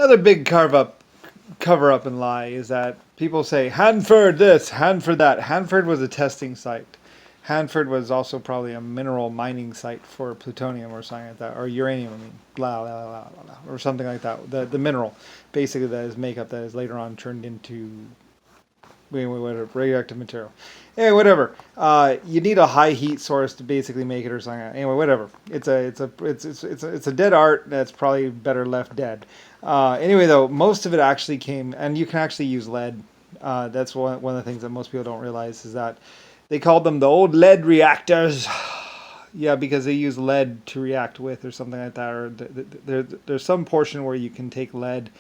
Another big cover up and lie is that people say Hanford this, Hanford that. Hanford was a testing site. Hanford was also probably a mineral mining site for plutonium or something like that, or uranium. I mean, blah blah blah blah, blah or something like that. The mineral, basically, that is makeup that is later on turned into whatever radioactive material. Anyway, whatever. You need a high heat source to basically make it or something. Anyway, whatever. It's a dead art that's probably better left dead. Anyway, though, most of it actually came, and you can actually use lead. That's one of the things that most people don't realize is that they called them the old lead reactors. Yeah, because they use lead to react with, or something like that. Or there's some portion where you can take lead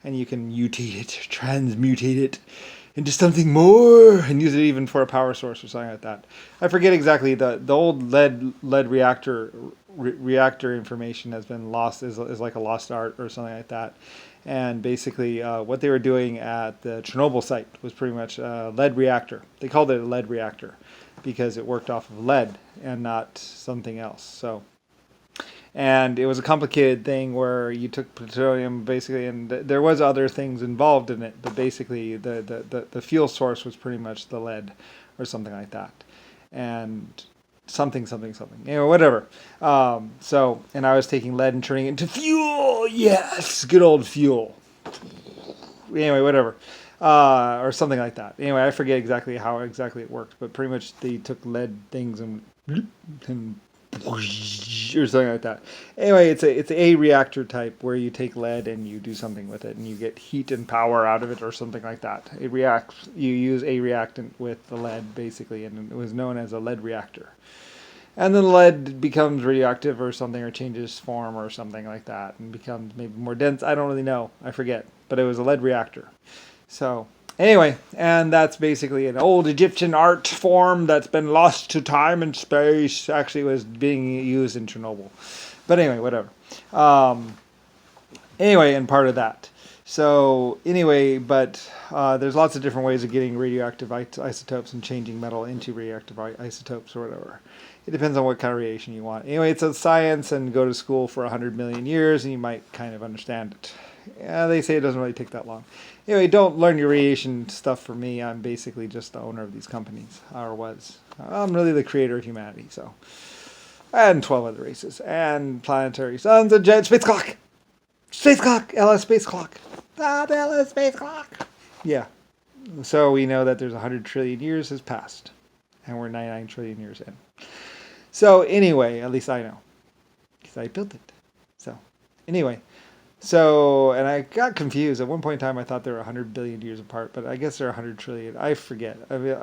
and you can mutate it, transmutate it into something more, and use it even for a power source or something like that. I forget exactly the old lead reactor information has been lost, is like a lost art or something like that. And basically, what they were doing at the Chernobyl site was pretty much a lead reactor. They called it a lead reactor because it worked off of lead and not something else. So, and it was a complicated thing where you took plutonium basically, and there was other things involved in it, but basically the fuel source was pretty much the lead or something like that, and something. Whatever. So, and I was taking lead and turning it into fuel. Yes, good old fuel. Anyway, whatever. Or something like that. Anyway, I forget exactly how exactly it worked, but pretty much they took lead things and or something like that. Anyway, it's a reactor type where you take lead and you do something with it and you get heat and power out of it or something like that. It reacts. You use a reactant with the lead basically, and it was known as a lead reactor. And then lead becomes radioactive or something, or changes form or something like that, and becomes maybe more dense. I don't really know. I forget. But it was a lead reactor. So, anyway, and that's basically an old Egyptian art form that's been lost to time and space. Actually, was being used in Chernobyl. But anyway, whatever. Anyway, and part of that. So, anyway, but there's lots of different ways of getting radioactive isotopes and changing metal into radioactive isotopes or whatever. It depends on what kind of radiation you want. Anyway, it's a science, and go to school for 100 million years, and you might kind of understand it. Yeah, they say it doesn't really take that long. Anyway, don't learn your radiation stuff from me. I'm basically just the owner of these companies, or was. I'm really the creator of humanity, so. And 12 other races, and planetary suns, and giant space clock! Space clock! LS space clock! Ah, the LS space clock! Yeah. So we know that there's 100 trillion years has passed, and we're 99 trillion years in. So anyway, at least I know, because I built it. So anyway, and I got confused. At one point in time, I thought they were 100 billion years apart, but I guess they're 100 trillion. I forget. I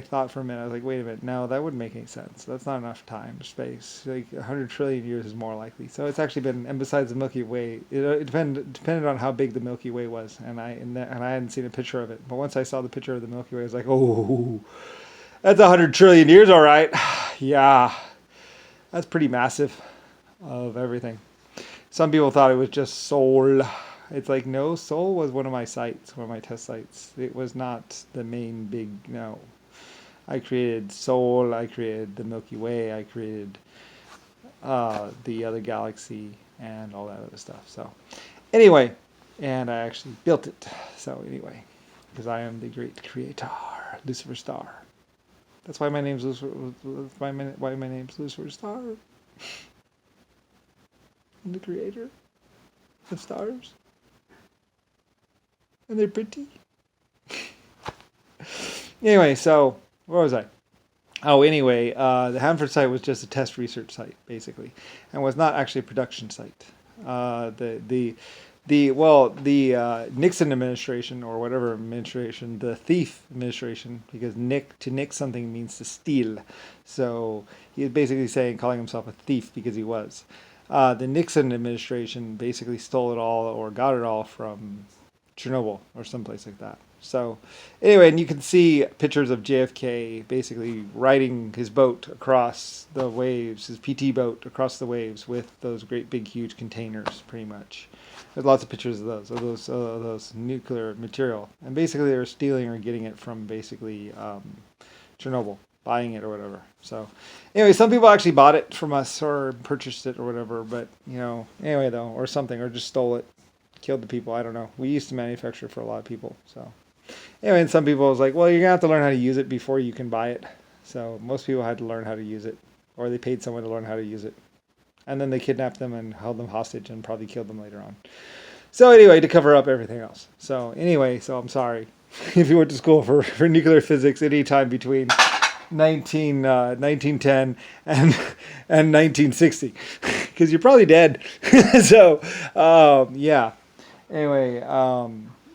thought for a minute, I was like, wait a minute, no, that wouldn't make any sense. That's not enough time, space. Like 100 trillion years is more likely. So it's actually been, and besides the Milky Way, it depended on how big the Milky Way was, and I hadn't seen a picture of it. But once I saw the picture of the Milky Way, I was like, oh. That's 100 trillion years, all right. Yeah, that's pretty massive of everything. Some people thought it was just Sol. It's like, no, Sol was one of my sites, one of my test sites. It was not the main big, no. I created Sol, I created the Milky Way, I created the other galaxy, and all that other stuff. So, anyway, and I actually built it. So, anyway, because I am the great creator, Lucifer Star. That's why my name's Lucifer. Why my name's Lucifer Star. I'm the creator of stars, and they're pretty. Anyway, so where was I? Oh, anyway, the Hanford site was just a test research site, basically, and was not actually a production site. The Nixon administration, or whatever administration, the thief administration, because to nick something means to steal. So he was basically calling himself a thief because he was. The Nixon administration basically stole it all or got it all from Chernobyl or someplace like that. So anyway, and you can see pictures of JFK basically riding his boat across the waves, his PT boat across the waves with those great big huge containers, pretty much. There's lots of pictures of those nuclear material, and basically they were stealing or getting it from basically Chernobyl. buying it or whatever. So anyway, some people actually bought it from us or purchased it or whatever. But anyway though, or something, or just stole it, killed the people. I don't know. We used to manufacture for a lot of people. So anyway, and some people was like, well, you're gonna have to learn how to use it before you can buy it. So most people had to learn how to use it, or they paid someone to learn how to use it. And then they kidnapped them and held them hostage and probably killed them later on. So anyway, to cover up everything else. So anyway, I'm sorry if you went to school for nuclear physics anytime between 1910 and 1960, because you're probably dead. So yeah. Anyway,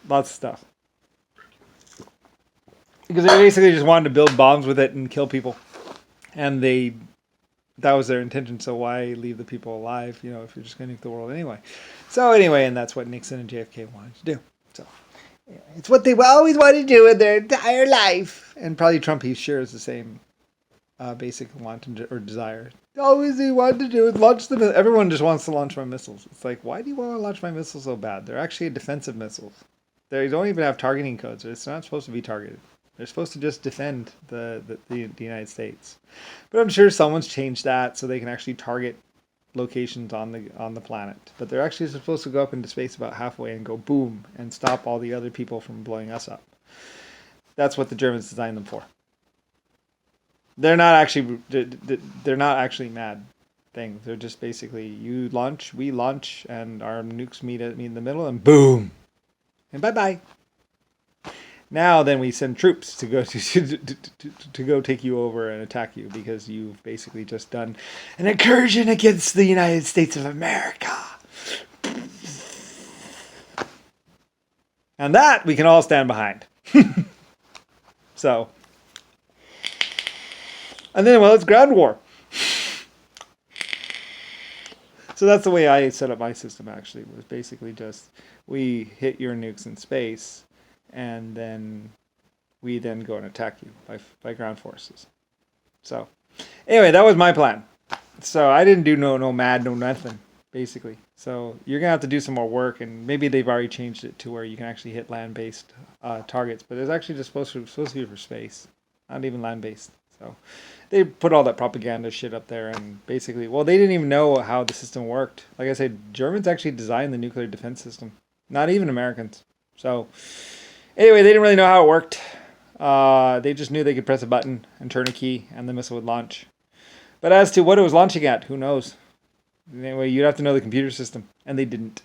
lots of stuff. Because they basically just wanted to build bombs with it and kill people, and that was their intention. So why leave the people alive, if you're just going to nuke the world anyway? So anyway, and that's what Nixon and JFK wanted to do. So it's what they always wanted to do in their entire life. And probably Trump, he shares the same basic want or desire. Always he wanted to do is launch them. Everyone just wants to launch my missiles. It's like, why do you want to launch my missiles so bad? They're actually defensive missiles. They don't even have targeting codes. It's not supposed to be targeted. They're supposed to just defend the United States. But I'm sure someone's changed that so they can actually target locations on the planet. But they're actually supposed to go up into space about halfway and go boom and stop all the other people from blowing us up. That's what the Germans designed them for. They're not actually mad things. They're just basically you launch, we launch, and our nukes meet in the middle, and boom, and bye. Now then we send troops to go to go take you over and attack you because you've basically just done an incursion against the United States of America. And that we can all stand behind. So, and then, well, it's ground war. So that's the way I set up my system, actually, was basically just we hit your nukes in space, and then we then go and attack you by ground forces. So anyway, that was my plan. So I didn't do no mad, no nothing, basically. So you're going to have to do some more work, and maybe they've already changed it to where you can actually hit land-based targets, but it's actually just supposed to be for space, not even land-based. So they put all that propaganda shit up there, and basically, well, they didn't even know how the system worked. Like I said, Germans actually designed the nuclear defense system, not even Americans. So anyway, they didn't really know how it worked. They just knew they could press a button and turn a key, and the missile would launch. But as to what it was launching at, who knows? Anyway, you'd have to know the computer system, and they didn't.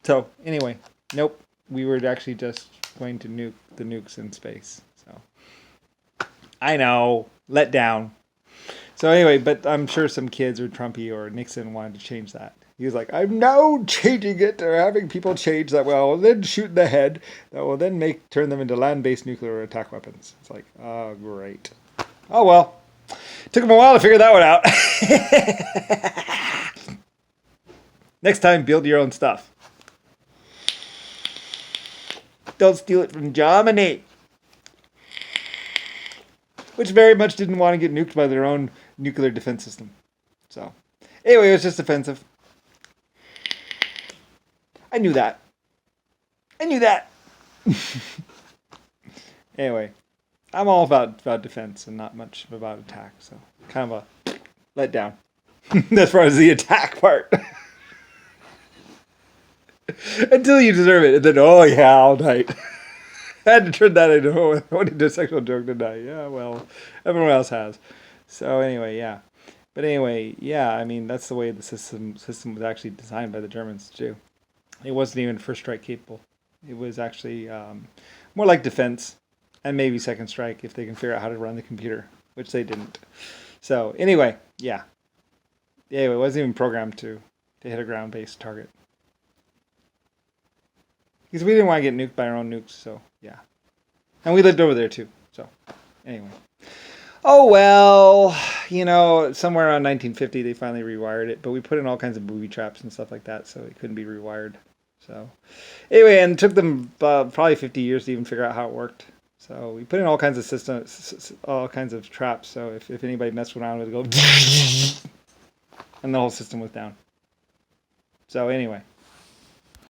So anyway, nope. We were actually just going to nuke the nukes in space. So I know, let down. So anyway, but I'm sure some kids or Trumpy or Nixon wanted to change that. He was like, I'm now changing it, or having people change that will then shoot in the head, that will then turn them into land-based nuclear attack weapons. It's like, oh, great. Oh, well. Took them a while to figure that one out. Next time, build your own stuff. Don't steal it from Germany. Which very much didn't want to get nuked by their own nuclear defense system. So, anyway, it was just offensive. I knew that. Anyway, I'm all about defense and not much about attack. So, kind of a letdown as far as the attack part. Until you deserve it, and then oh yeah, all night. I had to turn that into a sexual joke, didn't I? Yeah, well, everyone else has. So anyway, yeah. But anyway, yeah, I mean, that's the way the system was actually designed by the Germans, too. It wasn't even first strike capable. It was actually more like defense, and maybe second strike if they can figure out how to run the computer, which they didn't. So anyway, yeah. Anyway, it wasn't even programmed to hit a ground-based target. Because we didn't want to get nuked by our own nukes, so yeah. And we lived over there too, so anyway. Oh well, somewhere around 1950 they finally rewired it, but we put in all kinds of booby traps and stuff like that, so it couldn't be rewired. So anyway, and it took them probably 50 years to even figure out how it worked. So we put in all kinds of systems, all kinds of traps, so if anybody messed around with it, go and the whole system was down. So anyway.